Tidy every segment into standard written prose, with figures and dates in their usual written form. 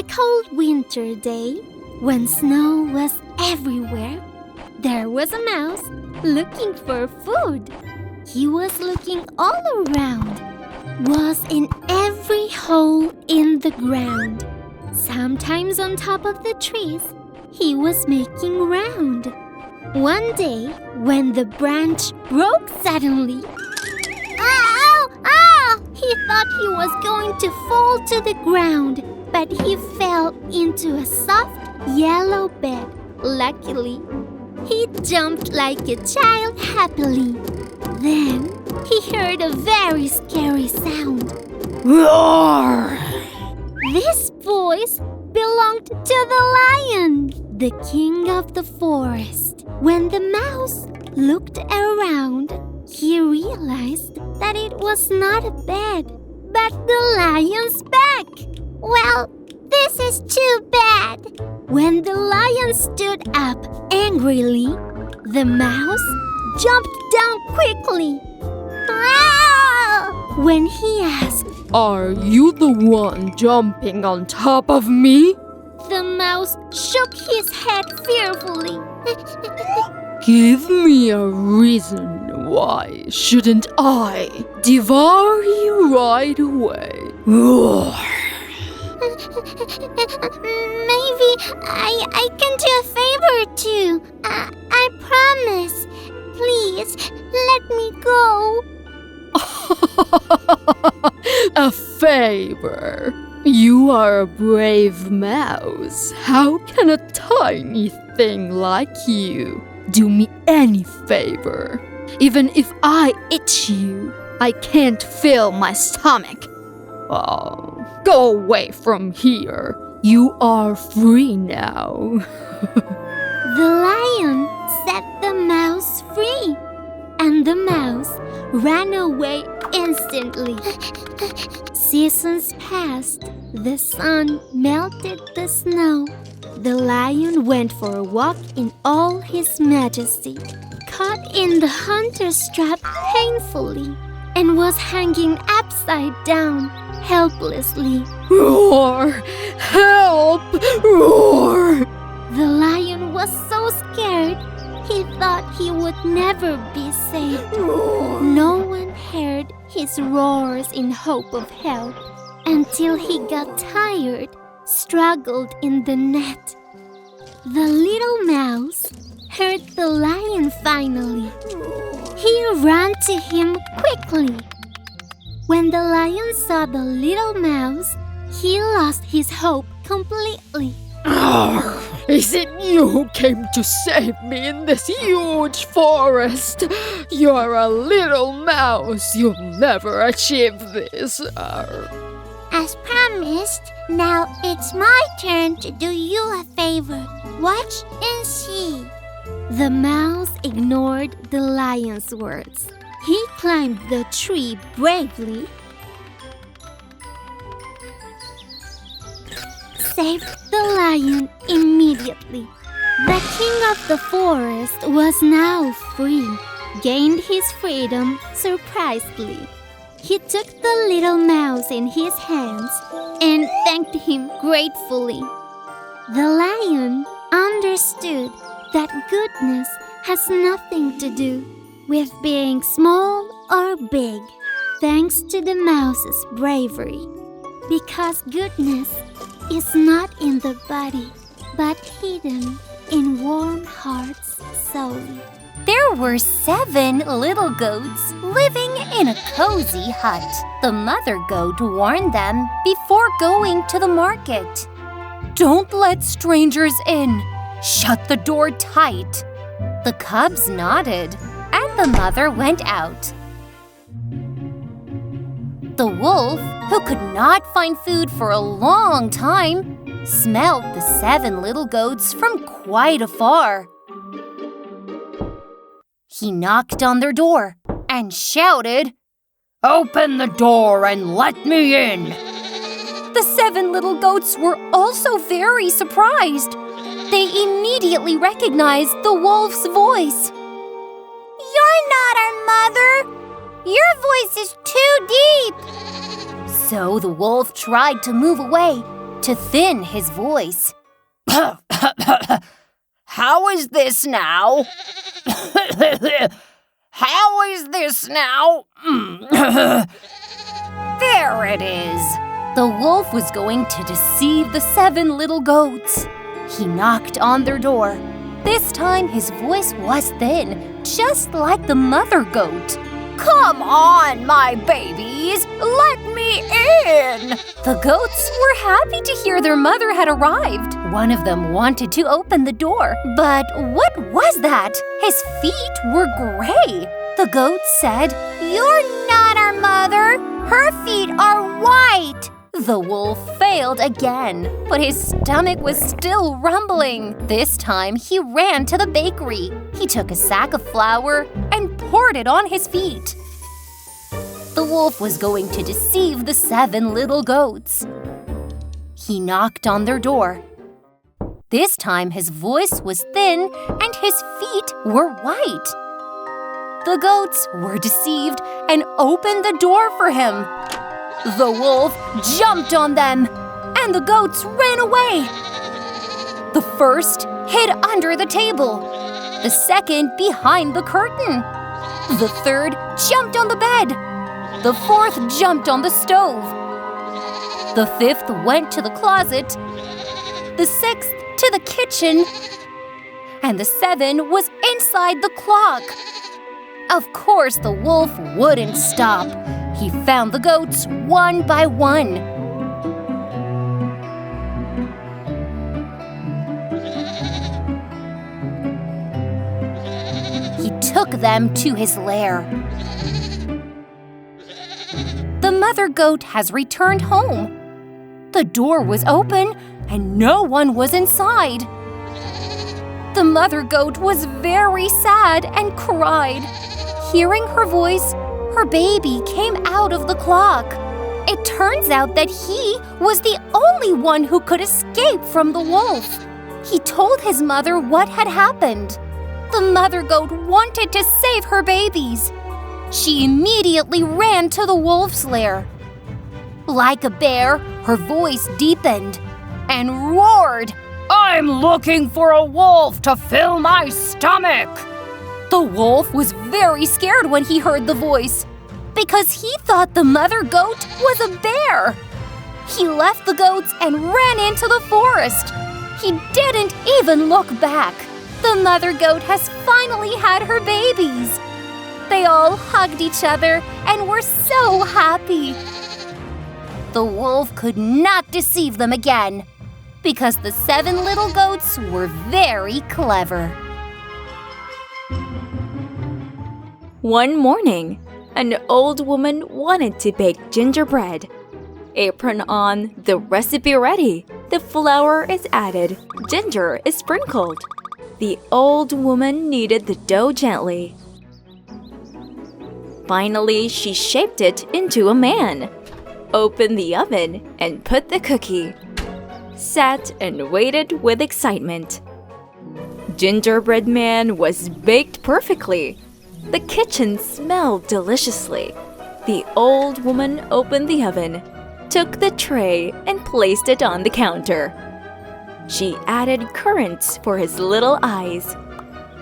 cold winter day, when snow was everywhere, there was a mouse looking for food. He was looking all around, was in every hole in the ground. Sometimes on top of the trees, he was making round. One day, when the branch broke suddenly, ow! Ow! He thought he was going to fall to the ground, but he fell into a soft yellow bed. Luckily, he jumped like a child happily. Then he heard a very scary sound. Roar! This voice belonged to the lion, the king of the forest. When the mouse looked around, he realized that it was not a bed, but the lion's back. Well, this is too bad. When the lion stood up angrily, the mouse jumped down quickly. Ah! When he asked, "Are you the one jumping on top of me?" the mouse shook his head fearfully. "Give me a reason why shouldn't I devour you right away?" Roar! Maybe I can do a favor too. I promise. Please, let me go. A favor? You are a brave mouse. How can a tiny thing like you do me any favor? Even if I eat you, I can't fill my stomach. Oh, go away from here. You are free now. The lion set the mouse free, and the mouse ran away instantly. Seasons passed. The sun melted the snow. The lion went for a walk in all his majesty, caught in the hunter's trap painfully, and was hanging upside down helplessly. Roar! Help! Roar! The lion was so scared, he thought he would never be saved. Roar! No one heard his roars in hope of help until he got tired, struggled in the net. The little mouse heard the lion finally. He ran to him quickly. When the lion saw the little mouse, he lost his hope completely. Is it you who came to save me in this huge forest? You're a little mouse. You'll never achieve this. As promised, now it's my turn to do you a favor. Watch and see. The mouse ignored the lion's words. He climbed the tree bravely, saved the lion immediately. The king of the forest was now free, gained his freedom surprisingly. He took the little mouse in his hands and thanked him gratefully. The lion understood that goodness has nothing to do with being small or big, thanks to the mouse's bravery. Because goodness is not in the body, but hidden in warm hearts solely. There were 7 little goats living in a cozy hut. The mother goat warned them before going to the market. "Don't let strangers in. Shut the door tight." The cubs nodded, and the mother went out. The wolf, who could not find food for a long time, smelled the 7 little goats from quite afar. He knocked on their door and shouted, "Open the door and let me in!" The 7 little goats were also very surprised. They immediately recognized the wolf's voice. You're not our mother. Your voice is too deep. So the wolf tried to move away, to thin his voice. How is this now? How is this now? There it is. The wolf was going to deceive the 7 little goats. He knocked on their door. This time his voice was thin, just like the mother goat. Come on, my babies, let me in! The goats were happy to hear their mother had arrived. One of them wanted to open the door, but what was that? His feet were gray. The goat said, "You're not our mother. Her feet are white." The wolf failed again, but his stomach was still rumbling. This time, he ran to the bakery. He took a sack of flour and poured it on his feet. The wolf was going to deceive the 7 little goats. He knocked on their door. This time, his voice was thin and his feet were white. The goats were deceived and opened the door for him. The wolf jumped on them, and the goats ran away. The first hid under the table, the second behind the curtain. The third jumped on the bed. The fourth jumped on the stove. The fifth went to the closet. The sixth to the kitchen. And the 7th was inside the clock. Of course, the wolf wouldn't stop. He found the goats one by one. He took them to his lair. The mother goat has returned home. The door was open and no one was inside. The mother goat was very sad and cried. Hearing her voice, her baby came out of the clock. It turns out that he was the only one who could escape from the wolf. He told his mother what had happened. The mother goat wanted to save her babies. She immediately ran to the wolf's lair. Like a bear, her voice deepened and roared, "I'm looking for a wolf to fill my stomach!" The wolf was very scared when he heard the voice, because he thought the mother goat was a bear. He left the goats and ran into the forest. He didn't even look back. The mother goat has finally had her babies. They all hugged each other and were so happy. The wolf could not deceive them again, because the 7 little goats were very clever. One morning, an old woman wanted to bake gingerbread. Apron on, the recipe ready. The flour is added, ginger is sprinkled. The old woman kneaded the dough gently. Finally, she shaped it into a man. Opened the oven and put the cookie. Sat and waited with excitement. Gingerbread Man was baked perfectly. The kitchen smelled deliciously. The old woman opened the oven, took the tray and placed it on the counter. She added currants for his little eyes,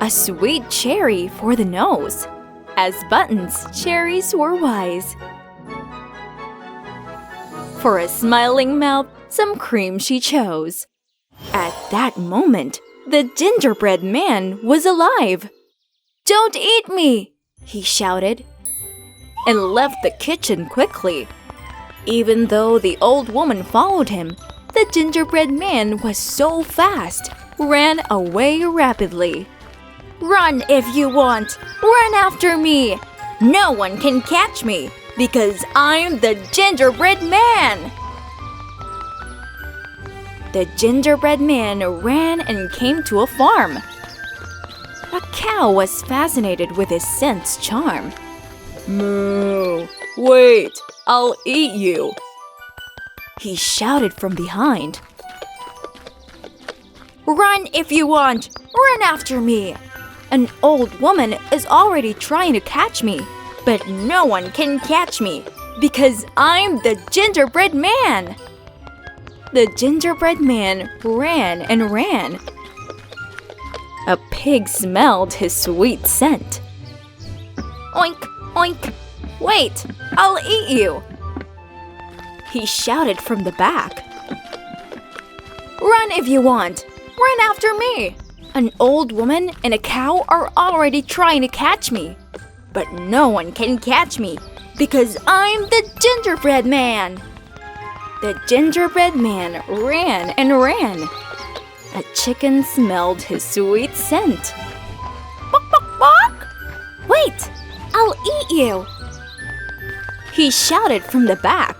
a sweet cherry for the nose. As buttons, cherries were wise. For a smiling mouth, some cream she chose. At that moment, the gingerbread man was alive. "Don't eat me!" he shouted, and left the kitchen quickly. Even though the old woman followed him, the gingerbread man was so fast, ran away rapidly. "Run if you want! Run after me! No one can catch me, because I'm the gingerbread man!" The gingerbread man ran and came to a farm. A cow was fascinated with his scent's charm. "Moo! Wait, I'll eat you!" he shouted from behind. "Run if you want! Run after me! An old woman is already trying to catch me, but no one can catch me, because I'm the gingerbread man!" The gingerbread man ran and ran. A pig smelled his sweet scent. Oink, oink! Wait, I'll eat you! He shouted from the back. Run if you want! Run after me! An old woman and a cow are already trying to catch me. But no one can catch me because I'm the gingerbread man! The gingerbread man ran and ran. A chicken smelled his sweet scent. Bok, bok, bok! Wait! I'll eat you! He shouted from the back.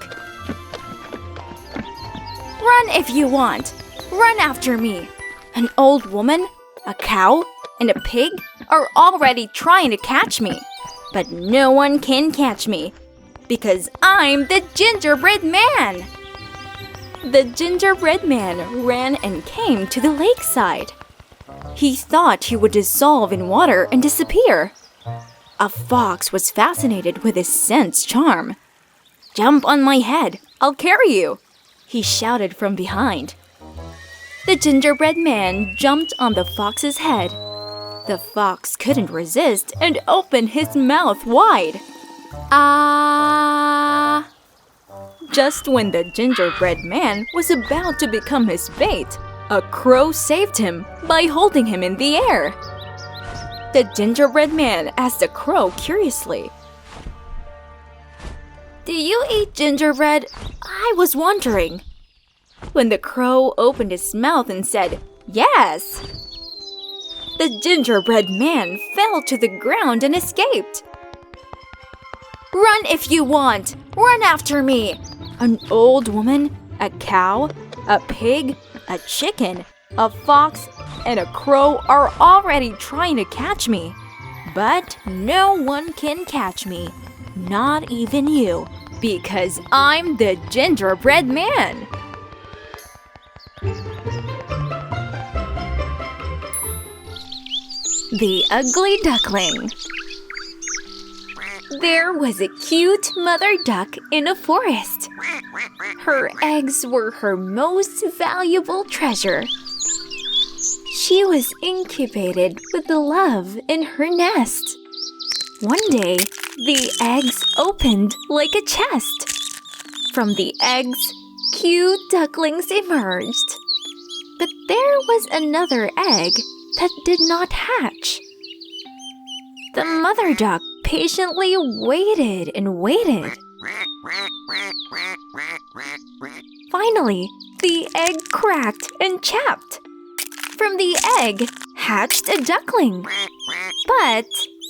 Run if you want! Run after me! An old woman, a cow, and a pig are already trying to catch me. But no one can catch me because I'm the gingerbread man! The gingerbread man ran and came to the lakeside. He thought he would dissolve in water and disappear. A fox was fascinated with his scent's charm. Jump on my head, I'll carry you, he shouted from behind. The gingerbread man jumped on the fox's head. The fox couldn't resist and opened his mouth wide. Ah! Just when the gingerbread man was about to become his bait, a crow saved him by holding him in the air. The gingerbread man asked the crow curiously, Do you eat gingerbread? I was wondering. When the crow opened his mouth and said, Yes! The gingerbread man fell to the ground and escaped. Run if you want! Run after me! An old woman, a cow, a pig, a chicken, a fox, and a crow are already trying to catch me. But no one can catch me, not even you, because I'm the gingerbread man. The Ugly Duckling. There was a cute mother duck in a forest. Her eggs were her most valuable treasure. She was incubated with love in her nest. One day, the eggs opened like a chest. From the eggs, cute ducklings emerged. But there was another egg that did not hatch. The mother duck patiently waited and waited. Finally, the egg cracked and chapped. From the egg hatched a duckling. But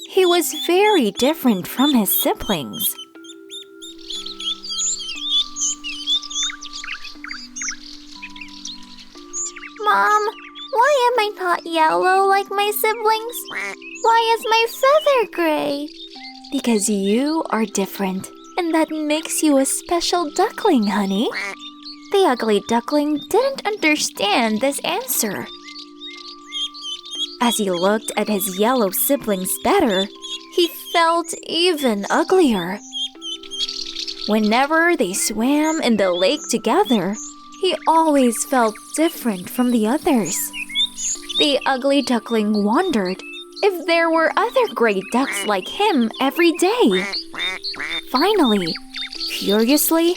he was very different from his siblings. Mom, why am I not yellow like my siblings? Why is my feather gray? Because you are different, and that makes you a special duckling, honey. The ugly duckling didn't understand this answer. As he looked at his yellow siblings better, he felt even uglier. Whenever they swam in the lake together, he always felt different from the others. The ugly duckling wondered if there were other gray ducks like him every day. Finally, furiously,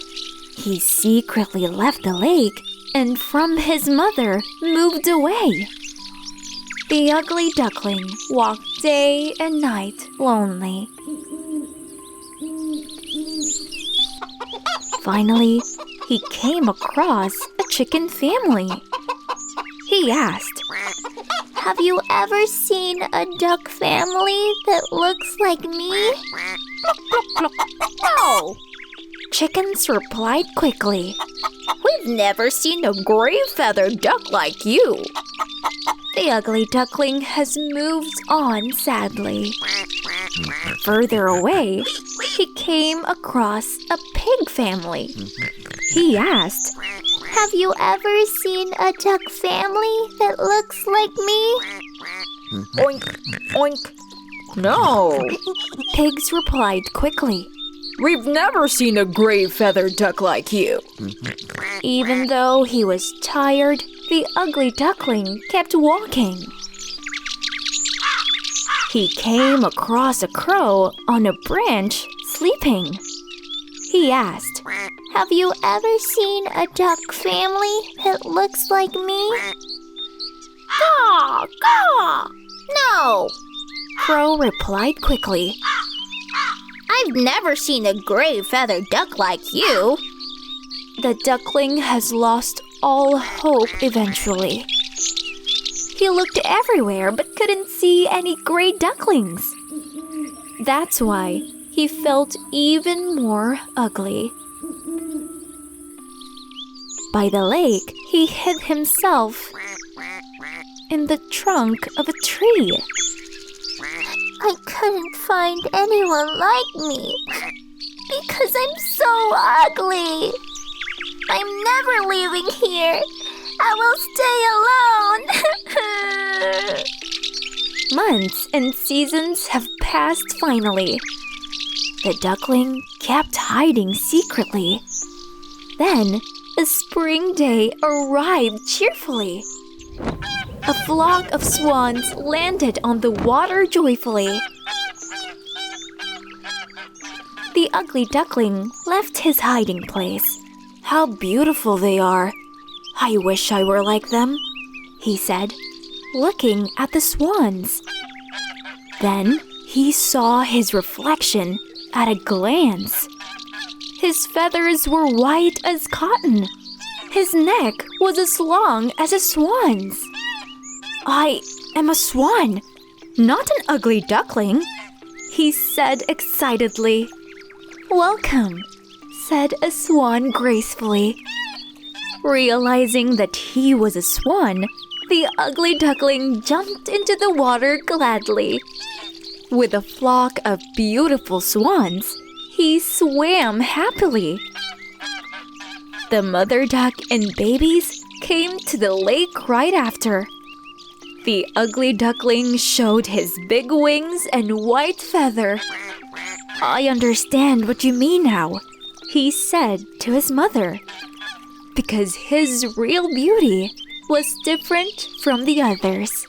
he secretly left the lake and from his mother moved away. The ugly duckling walked day and night lonely. Finally, he came across a chicken family. He asked, Have you ever seen a duck family that looks like me? No! Chickens replied quickly. We've never seen a gray-feathered duck like you. The ugly duckling has moved on sadly. Further away, he came across a pig family. He asked, Have you ever seen a duck family that looks like me? Oink, oink. No. Pigs replied quickly. We've never seen a gray feathered duck like you. Even though he was tired, the ugly duckling kept walking. He came across a crow on a branch sleeping. He asked, Have you ever seen a duck family that looks like me? Caw, caw! No! Crow replied quickly. I've never seen a gray feathered duck like you. The duckling has lost all hope eventually. He looked everywhere but couldn't see any gray ducklings. That's why he felt even more ugly. By the lake, he hid himself in the trunk of a tree. I couldn't find anyone like me because I'm so ugly. I'm never leaving here. I will stay alone. Months and seasons have passed finally. The duckling kept hiding secretly. Then, a spring day arrived cheerfully. A flock of swans landed on the water joyfully. The ugly duckling left his hiding place. How beautiful they are. I wish I were like them, he said, looking at the swans. Then he saw his reflection at a glance. His feathers were white as cotton. His neck was as long as a swan's. I am a swan, not an ugly duckling, he said excitedly. Welcome, said a swan gracefully. Realizing that he was a swan, the ugly duckling jumped into the water gladly. With a flock of beautiful swans, he swam happily. The mother duck and babies came to the lake right after. The ugly duckling showed his big wings and white feather. I understand what you mean now, he said to his mother, because his real beauty was different from the others.